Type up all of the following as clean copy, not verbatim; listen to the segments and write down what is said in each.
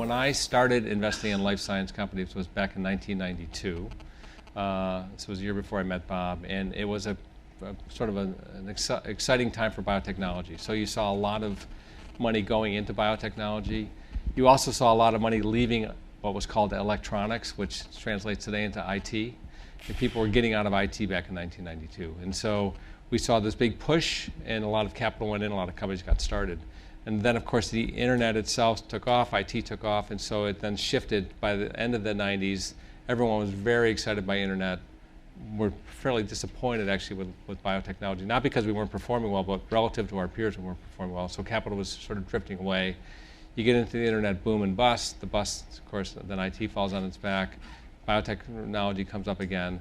when I started investing in life science companies was back in 1992. This was a year before I met Bob, and it was a sort of an exciting time for biotechnology. So you saw a lot of money going into biotechnology. You also saw a lot of money leaving what was called electronics, which translates today into IT. And people were getting out of IT back in 1992. And so we saw this big push, and a lot of capital went in, a lot of companies got started. And then, of course, the internet itself took off, IT took off, and so it then shifted. By the end of the 90s, everyone was very excited by internet. We're fairly disappointed, actually, with biotechnology, not because we weren't performing well, but relative to our peers, we weren't performing well. So capital was sort of drifting away. You get into the internet boom and bust. The bust, of course, then IT falls on its back. Biotechnology comes up again.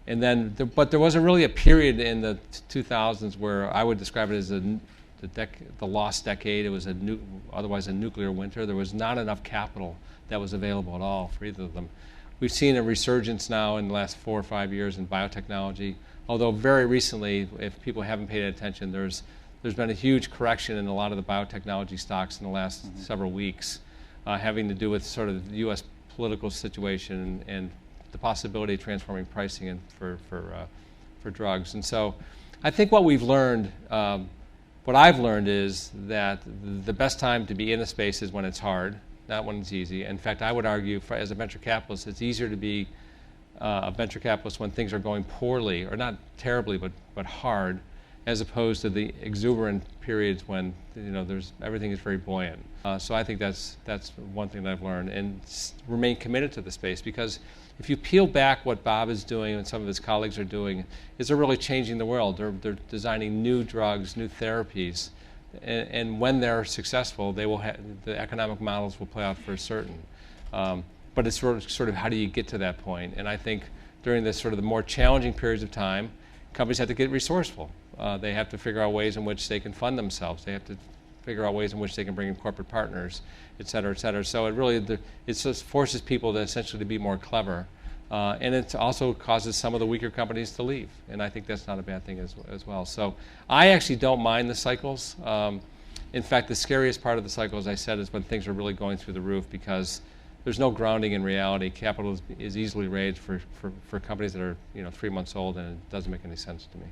And then, but there wasn't really a period in the 2000s where I would describe it as the lost decade. It was otherwise a nuclear winter. There was not enough capital that was available at all for either of them. We've seen a resurgence now in the last 4 or 5 years in biotechnology, although very recently, if people haven't paid attention, there's been a huge correction in a lot of the biotechnology stocks in the last several weeks, having to do with sort of the U.S. political situation and the possibility of transforming pricing for drugs. And so I think what we've learned, what I've learned is that the best time to be in a space is when it's hard, not when it's easy. In fact, I would argue, as a venture capitalist, it's easier to be a venture capitalist when things are going poorly, or not terribly, but hard, as opposed to the exuberant periods when everything is very buoyant. So I think that's one thing that I've learned, and remain committed to the space, because if you peel back what Bob is doing and some of his colleagues are doing, is they're really changing the world. They're designing new drugs, new therapies, and when they're successful, they will the economic models will play out for certain. But it's sort of how do you get to that point? And I think during this sort of the more challenging periods of time, companies have to get resourceful. They have to figure out ways in which they can fund themselves. They have to figure out ways in which they can bring in corporate partners, et cetera, et cetera. So it just forces people to essentially to be more clever. And it also causes some of the weaker companies to leave. And I think that's not a bad thing as well. So I actually don't mind the cycles. In fact, the scariest part of the cycle, as I said, is when things are really going through the roof, because there's no grounding in reality. Capital is easily raised for companies that are 3 months old, and it doesn't make any sense to me.